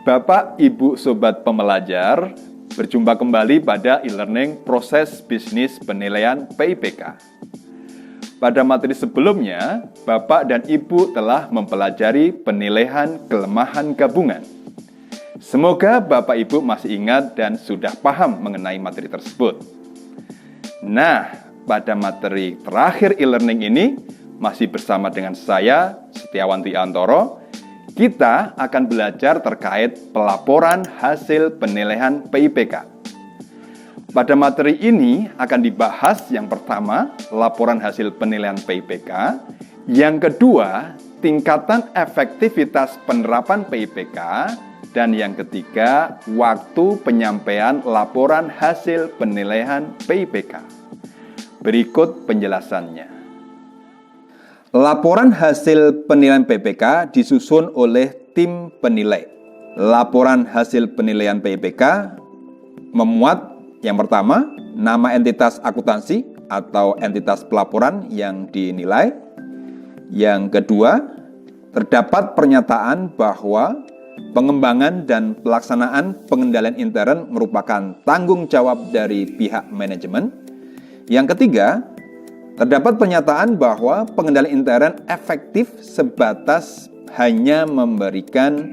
Bapak, Ibu, Sobat Pembelajar, berjumpa kembali pada e-learning proses bisnis penilaian PIPK. Pada materi sebelumnya, Bapak dan Ibu telah mempelajari penilaian kelemahan gabungan. Semoga Bapak Ibu masih ingat dan sudah paham mengenai materi tersebut. Nah, pada materi terakhir e-learning ini, masih bersama dengan saya, Setiawan Triantoro, kita akan belajar terkait pelaporan hasil penilaian PIPK. Pada materi ini akan dibahas yang pertama, laporan hasil penilaian PIPK, yang kedua, tingkatan efektivitas penerapan PIPK, dan yang ketiga, waktu penyampaian laporan hasil penilaian PIPK. Berikut penjelasannya. Laporan hasil penilaian PIPK disusun oleh tim penilai. Laporan hasil penilaian PIPK memuat yang pertama, nama entitas akuntansi atau entitas pelaporan yang dinilai. Yang kedua, terdapat pernyataan bahwa pengembangan dan pelaksanaan pengendalian intern merupakan tanggung jawab dari pihak manajemen. Yang ketiga, terdapat pernyataan bahwa pengendalian intern efektif sebatas hanya memberikan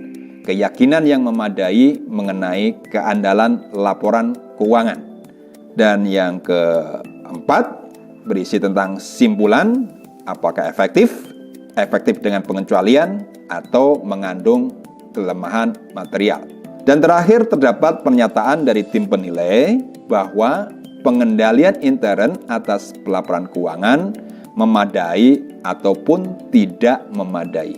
keyakinan yang memadai mengenai keandalan laporan keuangan. Dan yang keempat, berisi tentang simpulan apakah efektif dengan pengecualian atau mengandung kelemahan material. Dan terakhir, terdapat pernyataan dari tim penilai bahwa pengendalian intern atas pelaporan keuangan memadai ataupun tidak memadai.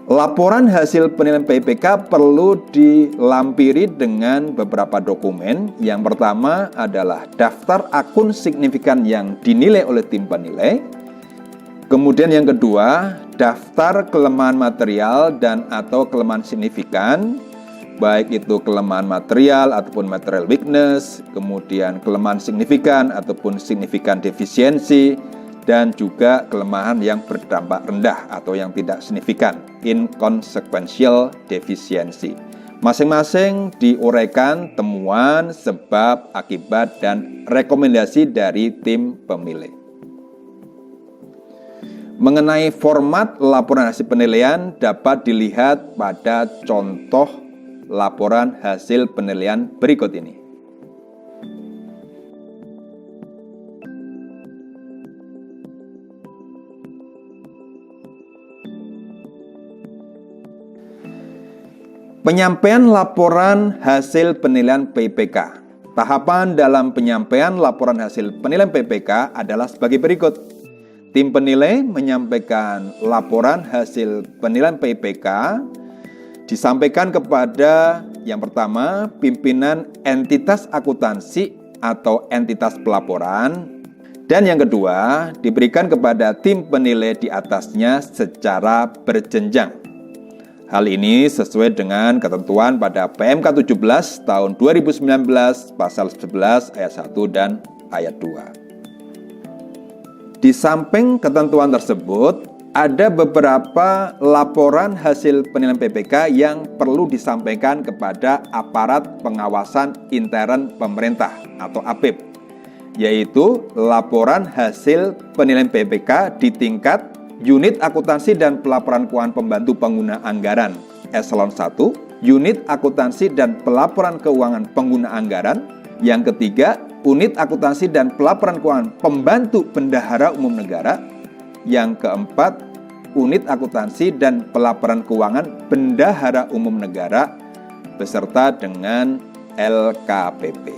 Laporan hasil penilaian PIPK perlu dilampiri dengan beberapa dokumen. Yang pertama adalah daftar akun signifikan yang dinilai oleh tim penilai. Kemudian yang kedua, daftar kelemahan material dan atau kelemahan signifikan, baik itu kelemahan material ataupun material weakness, kemudian kelemahan signifikan ataupun signifikan defisiensi, dan juga kelemahan yang berdampak rendah atau yang tidak signifikan, inconsequential deficiency. Masing-masing diuraikan temuan, sebab, akibat, dan rekomendasi dari tim pemilih. Mengenai format laporan hasil penilaian dapat dilihat pada contoh laporan hasil penilaian berikut ini. Penyampaian laporan hasil penilaian PIPK. Tahapan dalam penyampaian laporan hasil penilaian PIPK adalah sebagai berikut. Tim penilai menyampaikan laporan hasil penilaian PIPK disampaikan kepada yang pertama, pimpinan entitas akuntansi atau entitas pelaporan, dan yang kedua, diberikan kepada tim penilai di atasnya secara berjenjang. Hal ini sesuai dengan ketentuan pada PMK 17 tahun 2019 pasal 11 ayat 1 dan ayat 2. Di samping ketentuan tersebut, ada beberapa laporan hasil penilaian PIPK yang perlu disampaikan kepada aparat pengawasan intern pemerintah atau APIP, yaitu laporan hasil penilaian PIPK di tingkat unit akuntansi dan pelaporan keuangan pembantu pengguna anggaran eselon 1, unit akuntansi dan pelaporan keuangan pengguna anggaran. Yang ketiga, unit akuntansi dan pelaporan keuangan pembantu bendahara umum negara. Yang keempat, unit akuntansi dan pelaporan keuangan bendahara umum negara beserta dengan LKPP.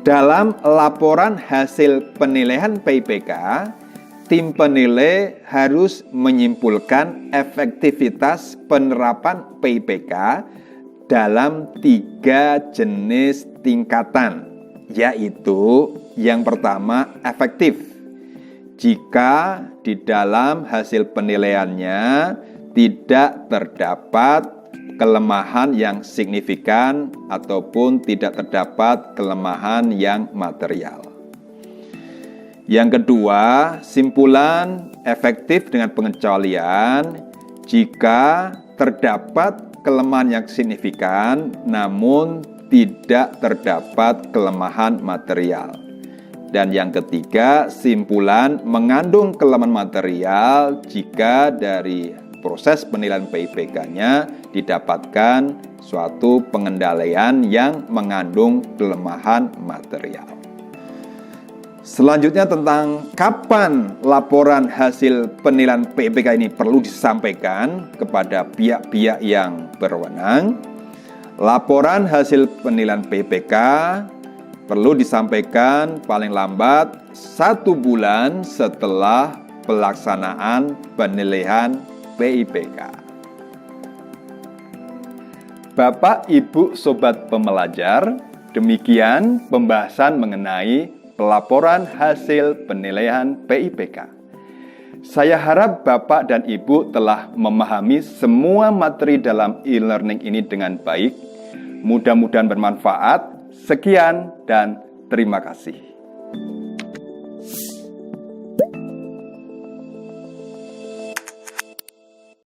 Dalam laporan hasil penilaian PIPK, tim penilai harus menyimpulkan efektivitas penerapan PIPK dalam 3 jenis tingkatan, yaitu yang pertama efektif. Jika di dalam hasil penilaiannya tidak terdapat kelemahan yang signifikan ataupun tidak terdapat kelemahan yang material. Yang kedua, simpulan efektif dengan pengecualian jika terdapat kelemahan yang signifikan namun tidak terdapat kelemahan material. Dan yang ketiga, simpulan mengandung kelemahan material jika dari proses penilaian PIPK-nya didapatkan suatu pengendalian yang mengandung kelemahan material. Selanjutnya tentang kapan laporan hasil penilaian PIPK ini perlu disampaikan kepada pihak-pihak yang berwenang. Laporan hasil penilaian PIPK perlu disampaikan paling lambat 1 bulan setelah pelaksanaan penilaian PIPK. Bapak, Ibu, Sobat Pembelajar, demikian pembahasan mengenai pelaporan hasil penilaian PIPK. Saya harap Bapak dan Ibu telah memahami semua materi dalam e-learning ini dengan baik. Mudah-mudahan bermanfaat. Sekian dan terima kasih.